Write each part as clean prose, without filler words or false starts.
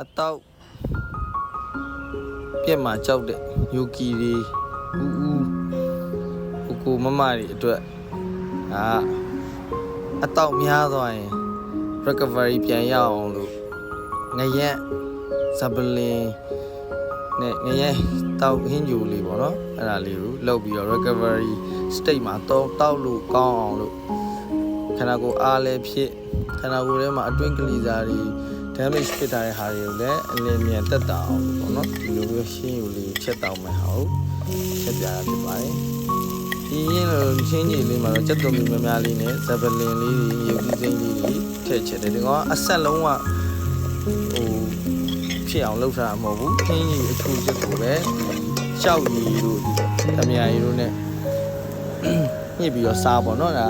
အတော့ပြက်မှာကြောက်တဲ့ယိုကီတွေဦးကိုမမတွေအတွက်အတော့များသွားရင် recovery ပြန်ရအောင်လို့ငရက်ဇပလင်နဲ့ငရက်တောက်ဟင်းဂျူလေးပေါ့နော်အဲ့ဒါလေးကိုလုပ်ပြီးတော့ recovery state မှာတောက်လို့ကောင်းအောင်လို့ခန္ဓာကိုယ်အားလည်းဖြစ်ခန္ဓာကိုယ်ထဲမှာအတွင်းကလေးစားတွေdamage ဖြစ်ထားတဲ့ဟာတွေကိုလည်းအလင်းမြန်တက်တာအောင်ပေါ့နော်ဒီလိုမျိုးရှင်းယူလေးချက်တောင်းမယ်ဟာကိုချက်ပြတာဖြစ်ပါတယ်ဒီရင်လိုချင်းကြီးလေးမှာတော့စက်တုံမီများများလေးနဲ့ဇပလင်လေးတွေရုပ်ကြီးစိမ်းလေးတွေထည့်ချက်တယ်ဒီကောင်အဆက်လုံးကဖြစ်အောင်လုပ်ထားမှာမဟုတ်ဘူးချင်းကြီးအထူးချက်ကိုပဲရှောက်ရည်တို့ဓမြာရည်တို့နဲ့ညှစ်ပြီးတော့စားပေါ့နော်ဒါ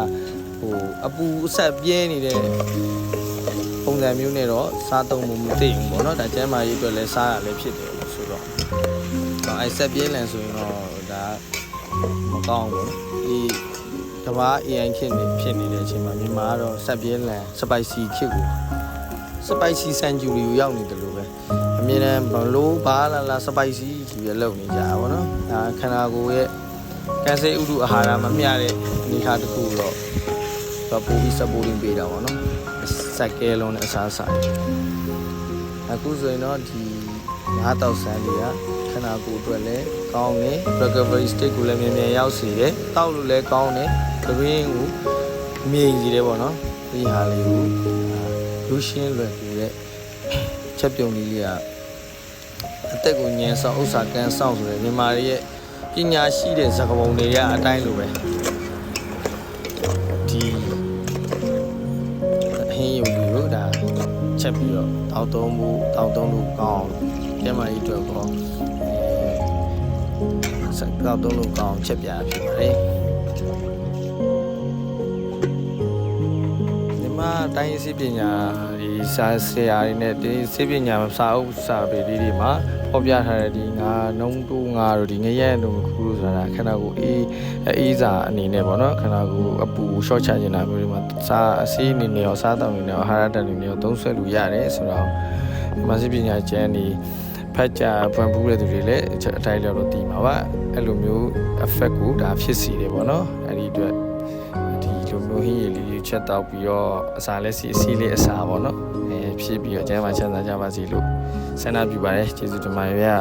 အပူအဆက်ပြဲနေတဲ့ပုံစံမျိုးနဲ့တော့စားသုံးမှုမသိဘူးပေါ့နော်ဒါကျန်းမာရေးအတွက်လည်းစားရလည်းဖြစ်တယ်လို့ဆိုတော့အဲဆက်ပြင်းလန်ဆိုရင်တော့ဒါမကောင်းဘူးဒီကဘာ AI ဖြစ်နေတဲ့အချိန်မှာမြန်မာကတော့ဆက်ပြင်းလန် spicy ဖြစ်ကို spicy century ကိုရောက်နေတယ်လို့ပဲအမြဲတမ်းဘလို့ဘာလာ spicy ကြီးပဲလုပ်နေကြတာပေါ့နော်ဒါခန္ဓာကိုယ်ရဲ့ကန်းစိတ်ဥဒုအာဟာရမမျှတဲ့အနေအထားတစ်ခုတော့ပိုပြီး supporting ပေးတာပေါ့နော်စက်ကဲလုံးနဲ့အစားစားအခုဆိုရင်တော့ဒီ၅တောက်ဆန်းတွေကခန္ဓာကိုယ်အတွက်လည်းကောင်းတယ် recovery state ကိုလည်းမြန်မြန်ရောက်စေတယ်တောက်လို့လည်းကောင်းတယ်green ကိုမြင်စီတယ်ပေါ့နော်ဒီဟာလေးကိုလူရှင်းလွယ်ကူတဲ့ချက်ပြုံလေးကအသက်ကိုညံဆောင်ဥစ္စာကန်ဆောင်ဆိုတဲ့မြန်မာတွေရဲ့ပညာရှိတဲ့စကားပုံတွေကအတိုင်းလိုပဲဒီဟင်းရုံမျိုးဒါချက်ပြီးတော့တောက်သုံးလို့ကောင်းကျမကြီးအတွက်ပေါ့တောက်သုံးလို့ကောင်းချက်ပြဖြစ်ပါတယ်ဒီမှာတိုင်းစီပညာဒီစာဆရာတွေနဲ့ဒီစီပညာစာအုပ်စာပေလေးတွေမှာဖော်ပြထားတဲ့ဒီငါနှုံးတူငါတို့ဒီငရဲတို့ခုလို့ဆိုတာခန္ဓာကိုယ်အေးစာအနေနဲ့ပေါ့နော်ခန္ဓာကိုယ်အပူရှော့ချနေတာမျိုးတွေမှာစာအစီးအနေနဲ့ရောစားတောင်နေနဲ့အာဟာရဓာတ်တွေနဲ့ရောသုံးဆွဲလို့ရတယ်ဆိုတော့ဒီမှာစီပညာကျမ်းဒီဖတ်ကြဖွင့်ဘူးတဲ့သူတွေလည်းအတိုင်းလျော်တော့တည်မှာပါအဲ့လိုမျိုး effect ကိုဒါဖြစ်စီတယ်ပေါ့နော်အဲ့ဒီအတွက်ဒီလိုမျိုးဟင်းရည်လေးချက်တောက်ပြီးတော့အစာလည်းစီအစီးလေးအစာပေါ့နော်ဖြစ်ပြီးတော့ကျမ်းမှာချမ်းသာကြပါစေလို့ဆန္ဒပြုပါတယ်ကျေးဇူးတင်ပါတယ်ဗျာ